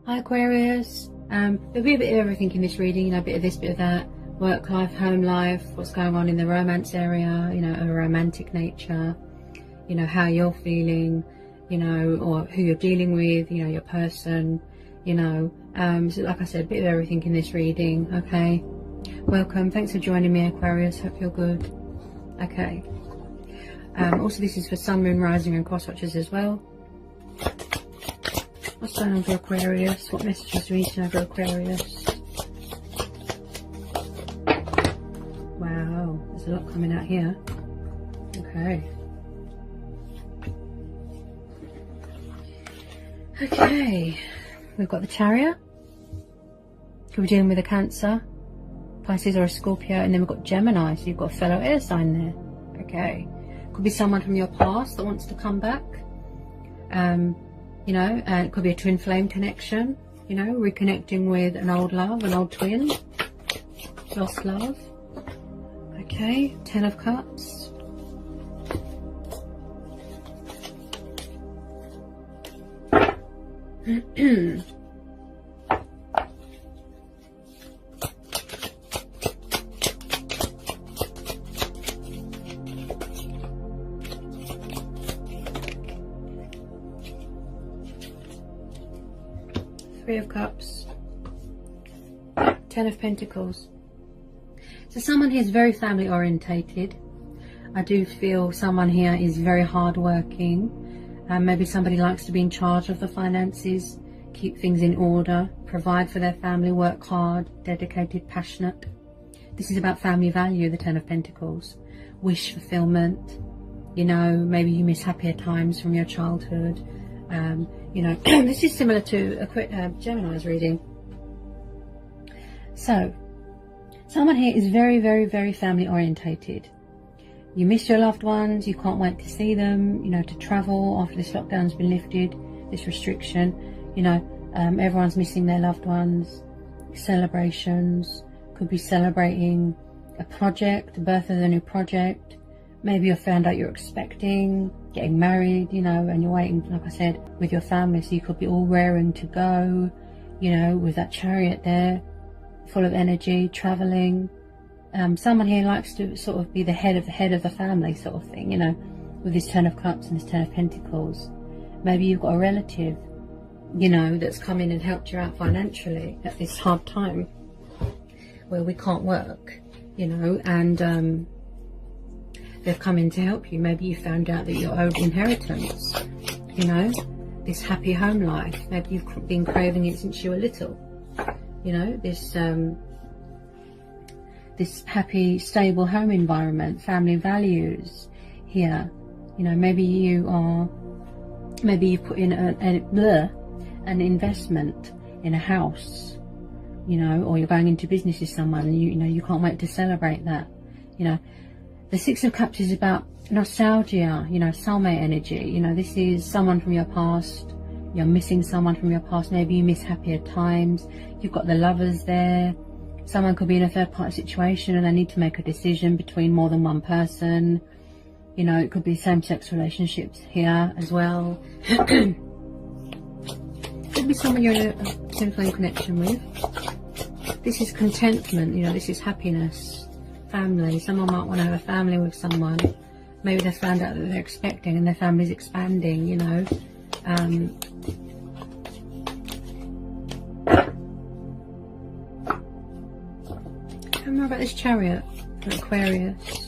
Hi Aquarius. There'll be a bit of everything in this reading, you know, a bit of this, bit of that. Work life, home life, what's going on in the romance area, you know, a romantic nature, you know, how you're feeling, you know, or who you're dealing with, you know, your person, you know. So like I said, a bit of everything in this reading, okay? Welcome. Thanks for joining me, Aquarius. Hope you're good. Okay. Also, this is for Sun, Moon, Rising and Cross Watchers as well. What's going on for Aquarius? What messages do we need to know for Aquarius? Wow, there's a lot coming out here. Okay. Okay, we've got the Chariot. Could be dealing with a Cancer, Pisces or a Scorpio, and then we've got Gemini, so you've got a fellow air sign there. Okay. Could be someone from your past that wants to come back. You know, it could be a twin flame connection, you know, reconnecting with an old love, an old twin, lost love. Okay, 10 of Cups. Three of Cups, 10 of Pentacles. So someone here is very family orientated. I do feel someone here is very hardworking. Maybe somebody likes to be in charge of the finances, keep things in order, provide for their family, work hard, dedicated, passionate. This is about family value, the 10 of Pentacles. Wish fulfillment. You know, maybe you miss happier times from your childhood. You know, this is similar to Gemini's reading. So, someone here is very, very, very family orientated. You miss your loved ones, you can't wait to see them, you know, to travel after this lockdown's been lifted, this restriction, you know, everyone's missing their loved ones, celebrations, could be celebrating a project, the birth of a new project. Maybe you found out you're expecting, getting married, you know, and you're waiting, like I said, with your family. So you could be all raring to go, you know, with that Chariot there, full of energy, traveling. Someone here likes to sort of be the head of the family sort of thing, you know, with this 10 of Cups and this 10 of Pentacles. Maybe you've got a relative, you know, that's come in and helped you out financially at this hard time where we can't work, you know, and they've come in to help you. Maybe you found out that you're owed inheritance, you know, this happy home life. Maybe you've been craving it since you were little, you know, this happy, stable home environment, family values here. You know, maybe you put in an investment in a house, you know, or you're going into business with someone and you know, you can't wait to celebrate that, you know. The 6 of Cups is about nostalgia, you know, soulmate energy. You know, this is someone from your past. You're missing someone from your past. Maybe you miss happier times. You've got the lovers there. Someone could be in a third party situation and they need to make a decision between more than one person. You know, it could be same-sex relationships here as well. Could be someone you're in a twin flame connection with. This is contentment, you know, this is happiness. Family. Someone might want to have a family with someone. Maybe they found out that they're expecting and their family's expanding, you know. Tell me more about this Chariot for Aquarius.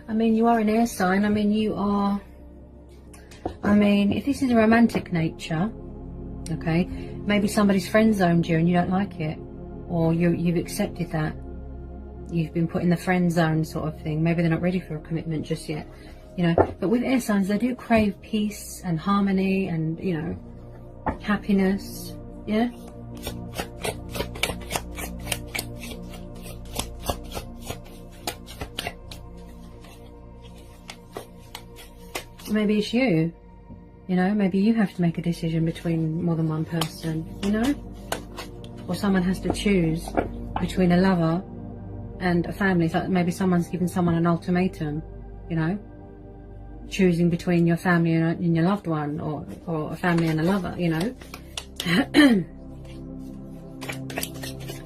I mean, you are an air sign. I mean, you are... I mean, if this is a romantic nature, okay, maybe somebody's friend zoned you and you don't like it. Or you've accepted that. You've been put in the friend zone sort of thing. Maybe they're not ready for a commitment just yet. You know, but with air signs, they do crave peace and harmony and, you know, happiness. Yeah? Maybe it's you. You know, maybe you have to make a decision between more than one person, you know? Or someone has to choose between a lover and a family. So maybe someone's giving someone an ultimatum, you know? Choosing between your family and your loved one, or a family and a lover, you know?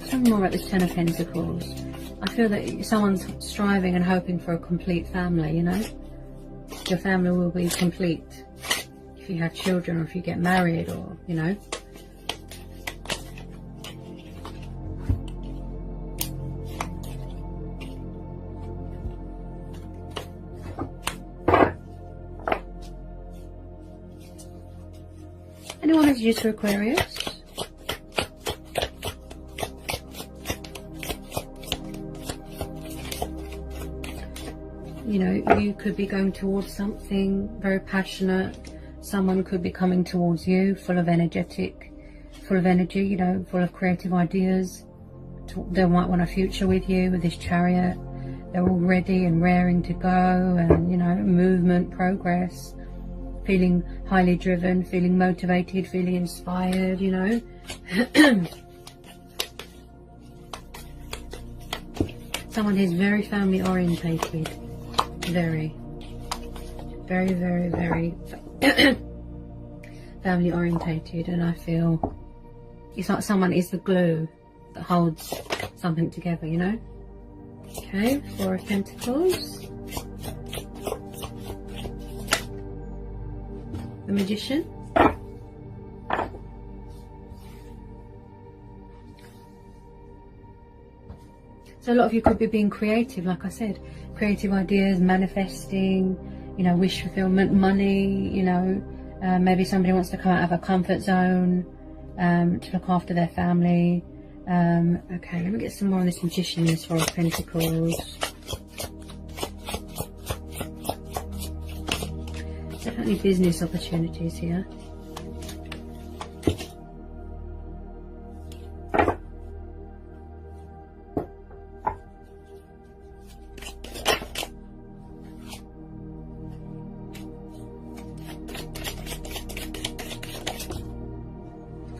Tell me more about this Ten of Pentacles. I feel that someone's striving and hoping for a complete family, you know? Your family will be complete if you have children, or if you get married, or, you know. Anyone who's used to Aquarius? You know, you could be going towards something very passionate. Someone could be coming towards you, full of energy, you know, full of creative ideas. They might want a future with you, with this Chariot. They're all ready and raring to go, and, you know, movement, progress, feeling highly driven, feeling motivated, feeling inspired, you know. Someone who's very family orientated. Very family orientated, and I feel it's like someone is the glue that holds something together, you know. Okay, Four of Pentacles, the Magician, so a lot of you could be being creative, like I said, creative ideas, manifesting, you know, wish fulfillment, money, you know. Maybe somebody wants to come out of a comfort zone to look after their family. Okay, let me get some more on this Magician, this Four of Pentacles. Definitely business opportunities here.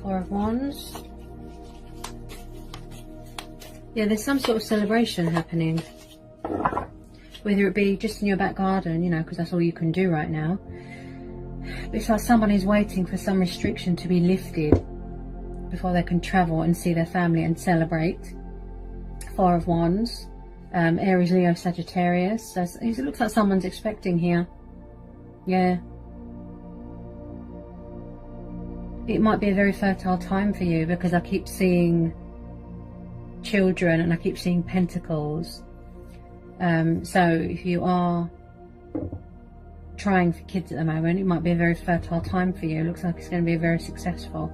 Four of Wands. Yeah, there's some sort of celebration happening. Whether it be just in your back garden, you know, because that's all you can do right now. But it's like someone is waiting for some restriction to be lifted before they can travel and see their family and celebrate. Four of Wands. Aries, Leo, Sagittarius. So it looks like someone's expecting here. Yeah. It might be a very fertile time for you, because I keep seeing children and I keep seeing pentacles. So if you are trying for kids at the moment, it might be a very fertile time for you. It looks like it's going to be very successful.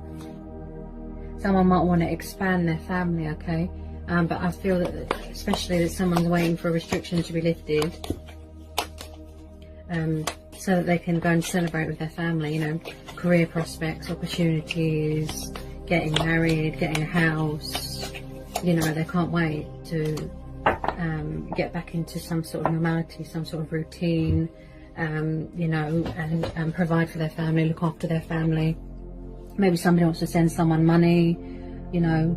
Someone might want to expand their family, okay? But I feel that especially that someone's waiting for a restriction to be lifted, so that they can go and celebrate with their family, you know, career prospects, opportunities, getting married, getting a house, you know. They can't wait to get back into some sort of normality, some sort of routine, you know, and provide for their family, look after their family. Maybe somebody wants to send someone money, you know.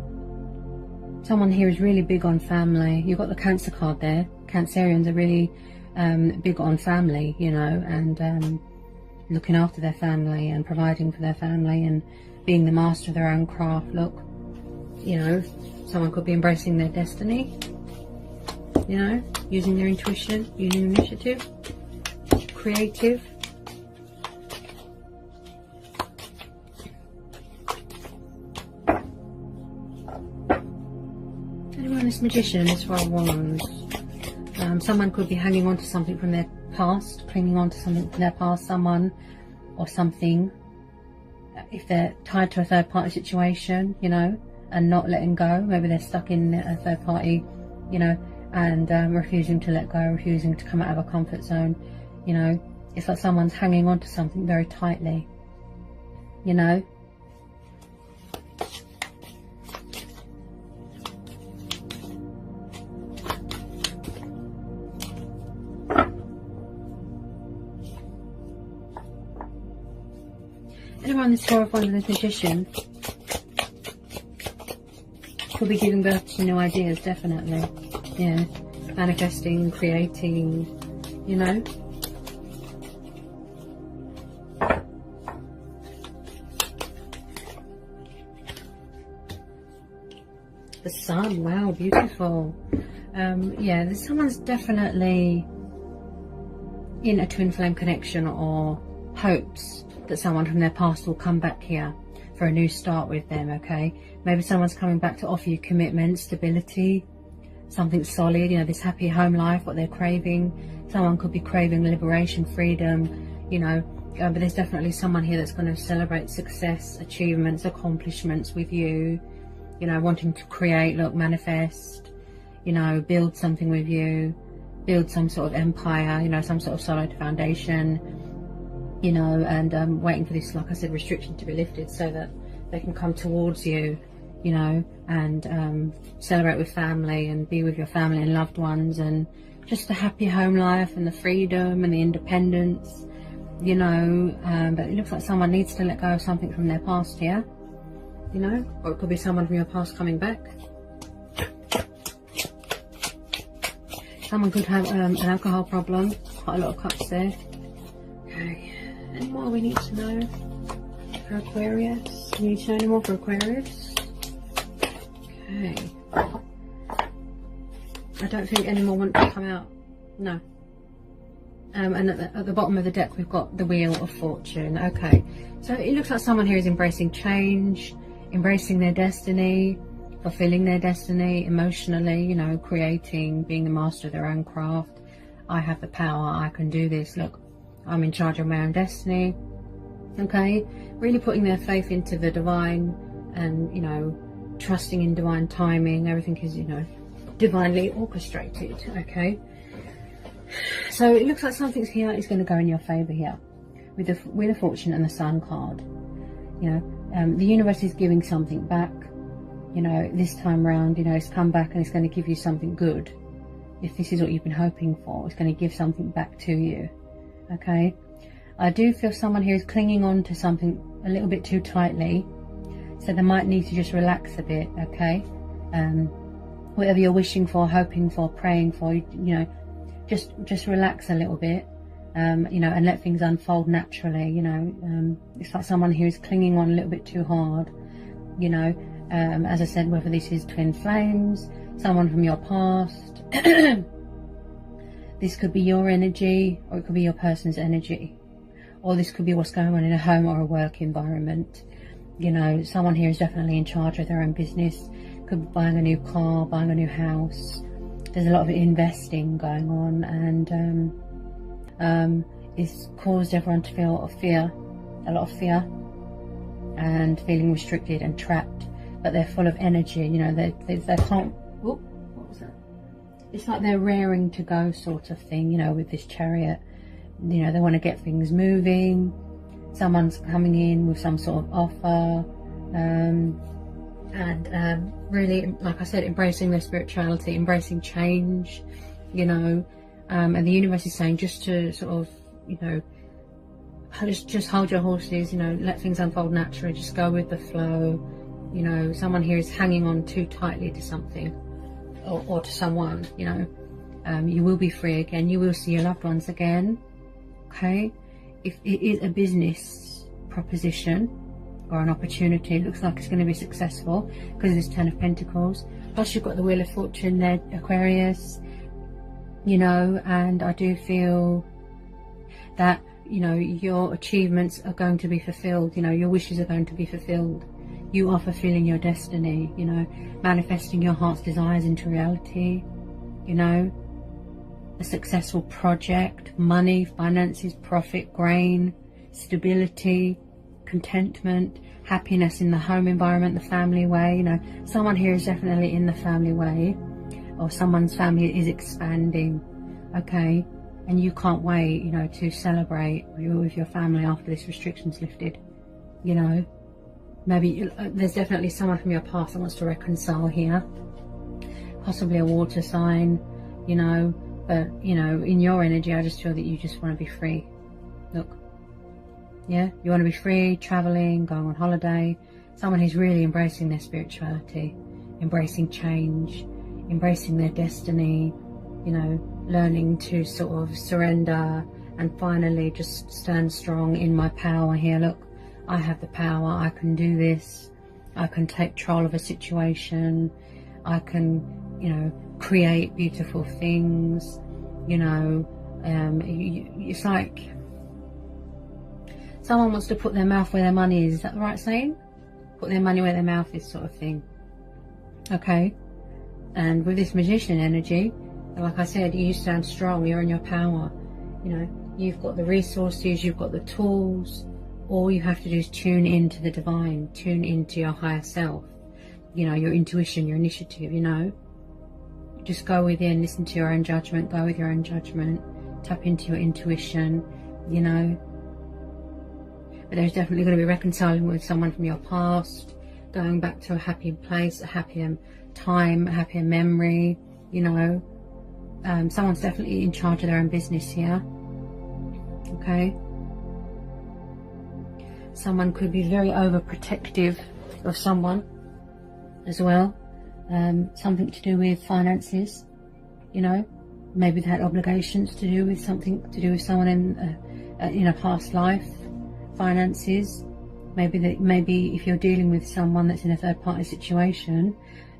Someone here is really big on family. You've got the Cancer card there. Cancerians are really big on family, you know, and looking after their family and providing for their family and being the master of their own craft. Look, you know, someone could be embracing their destiny, you know, using their intuition, using initiative, creative. Anyone, this Magician, this Four of Wands. Someone could be hanging on to something from their past, clinging on to something from their past, someone or something. If they're tied to a third party situation, you know, and not letting go, maybe they're stuck in a third party, you know, and refusing to let go, refusing to come out of a comfort zone, you know. It's like someone's hanging on to something very tightly, you know. around this Four of Wands and this Magician, could be giving birth to new ideas, definitely. Yeah, manifesting, creating, you know. The Sun, wow, beautiful. Yeah, someone's definitely in a twin flame connection, or hopes that someone from their past will come back here for a new start with them, okay? Maybe someone's coming back to offer you commitment, stability, something solid, you know, this happy home life, what they're craving. Someone could be craving liberation, freedom, you know, but there's definitely someone here that's going to celebrate success, achievements, accomplishments with you, you know, wanting to create, look, manifest, you know, build something with you, build some sort of empire, you know, some sort of solid foundation, you know, and waiting for this, like I said, restriction to be lifted so that they can come towards you, you know, and celebrate with family and be with your family and loved ones, and just the happy home life and the freedom and the independence, you know. But it looks like someone needs to let go of something from their past here, you know, or it could be someone from your past coming back. Someone could have an alcohol problem, quite a lot of cups there. Okay, any more we need to know for Aquarius? We need to know any more for Aquarius? Okay. I don't think any more want to come out. No. And at the bottom of the deck we've got the Wheel of Fortune. Okay, so it looks like someone here is embracing change, embracing their destiny, fulfilling their destiny emotionally, you know, creating, being the master of their own craft. I have the power, I can do this, look, I'm in charge of my own destiny. Okay, really putting their faith into the divine and, you know, trusting in divine timing. Everything is, you know, divinely orchestrated. Okay, so it looks like something here is going to go in your favor here with the Wheel of Fortune and the Sun card. You know, the universe is giving something back. You know, this time round, you know, it's come back and it's going to give you something good. If this is what you've been hoping for, it's going to give something back to you. Okay, I do feel someone here is clinging on to something a little bit too tightly, so they might need to just relax a bit. Okay, whatever you're wishing for, hoping for, praying for, you know, just relax a little bit, you know, and let things unfold naturally. You know, it's like someone who is clinging on a little bit too hard, you know. As I said, whether this is twin flames, someone from your past, this could be your energy, or it could be your person's energy, or this could be what's going on in a home or a work environment. You know, someone here is definitely in charge of their own business, could be buying a new car, buying a new house. There's a lot of investing going on, and it's caused everyone to feel a lot of fear, and feeling restricted and trapped. But they're full of energy, you know, they can't, oh, what was that? It's like they're raring to go sort of thing, you know, with this Chariot. You know, they want to get things moving. Someone's coming in with some sort of offer, and really, like I said, embracing their spirituality, embracing change, you know, and the universe is saying just to sort of, you know, just hold your horses, you know, let things unfold naturally, just go with the flow. You know, someone here is hanging on too tightly to something, or to someone, you know. You will be free again. You will see your loved ones again. Okay. If it is a business proposition or an opportunity, it looks like it's going to be successful because of this Ten of Pentacles. Plus you've got the Wheel of Fortune there, Aquarius, you know, and I do feel that, you know, your achievements are going to be fulfilled. You know, your wishes are going to be fulfilled. You are fulfilling your destiny, you know, manifesting your heart's desires into reality, you know, a successful project, money, finances, profit, gain, stability, contentment, happiness in the home environment, the family way. You know, someone here is definitely in the family way, or someone's family is expanding, okay, and you can't wait, you know, to celebrate with your family after this restriction's lifted, you know. Maybe there's definitely someone from your past that wants to reconcile here, possibly a water sign, you know, but, you know, in your energy, I just feel that you just want to be free. Look, Yeah, you want to be free, traveling, going on holiday. Someone who's really embracing their spirituality, embracing change, embracing their destiny, you know, learning to sort of surrender and finally just stand strong in my power here. Look, I have the power, I can do this, I can take control of a situation, I can, you know, create beautiful things, you know. It's like someone wants to put their mouth where their money is that the right saying? Put their money where their mouth is, sort of thing. Okay, and with this magician energy, like I said, you stand strong, you're in your power, you know, you've got the resources, you've got the tools. All you have to do is tune into the divine, tune into your higher self, you know, your intuition, your initiative, you know. Just go within, listen to your own judgment, go with your own judgment, tap into your intuition, you know. But there's definitely going to be reconciling with someone from your past, going back to a happy place, a happier time, a happier memory, you know. Someone's definitely in charge of their own business here. Okay. Someone could be very overprotective of someone as well. Something to do with finances, you know. Maybe they had obligations to do with something to do with someone in a past life. Finances. Maybe if you're dealing with someone that's in a third party situation,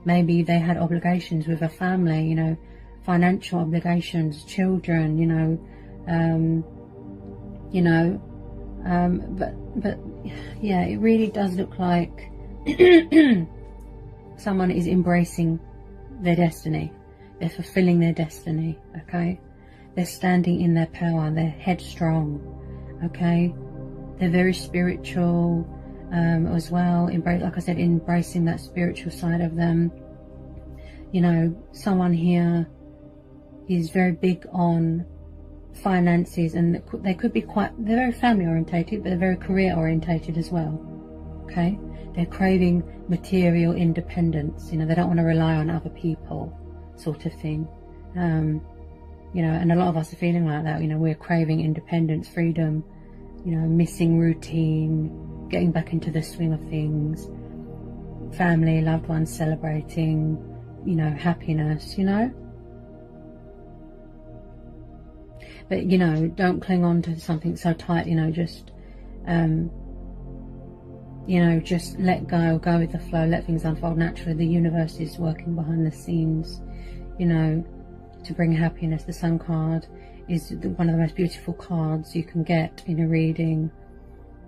maybe they had obligations with a family, you know, financial obligations, children, you know, but yeah, it really does look like someone is embracing their destiny. They're fulfilling their destiny. Okay, they're standing in their power, they're headstrong. Okay, they're very spiritual as well, like I said, embracing that spiritual side of them. You know, someone here is very big on finances, and they could be they're very family orientated, but they're very career orientated as well. Okay, they're craving material independence, you know, they don't want to rely on other people, sort of thing. You know, and a lot of us are feeling like that, you know, we're craving independence, freedom, you know, missing routine, getting back into the swing of things, family, loved ones celebrating, you know, happiness, you know. But, you know, don't cling on to something so tight, you know, just, you know, just let go with the flow, let things unfold naturally. The universe is working behind the scenes, you know, to bring happiness. The Sun card is one of the most beautiful cards you can get in a reading,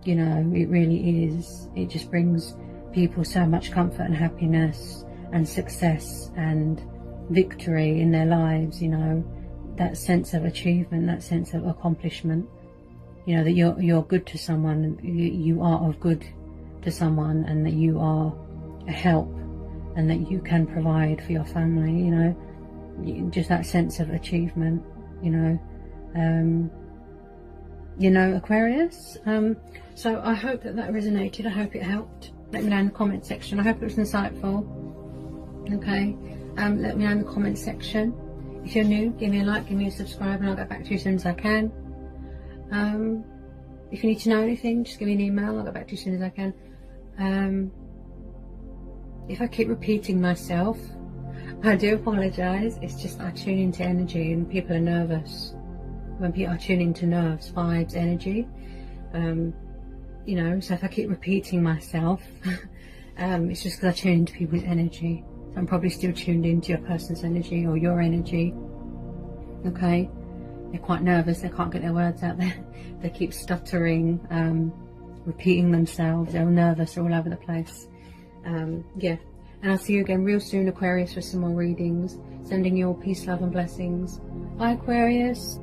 you know, it really is. It just brings people so much comfort and happiness and success and victory in their lives, you know. That sense of achievement, that sense of accomplishment, you know, that you're good to someone, you are of good to someone, and that you are a help, and that you can provide for your family, you know, just that sense of achievement, you know. You know, Aquarius. So I hope that resonated. I hope it helped. Let me know in the comment section. I hope it was insightful. Okay. Let me know in the comment section. If you're new, give me a like, give me a subscribe, and I'll get back to you as soon as I can. If you need to know anything, just give me an email. I'll get back to you as soon as I can. If I keep repeating myself, I do apologise. It's just I tune into energy, and people are nervous when people are tuning into nerves, vibes, energy. You know, so if I keep repeating myself, it's just because I tune into people's energy. So I'm probably still tuned into your person's energy or your energy. Okay, they're quite nervous, they can't get their words out there. They keep stuttering, repeating themselves, they're nervous, they're all over the place. Yeah, and I'll see you again real soon, Aquarius, for some more readings. Sending you all peace, love and blessings. Bye, Aquarius.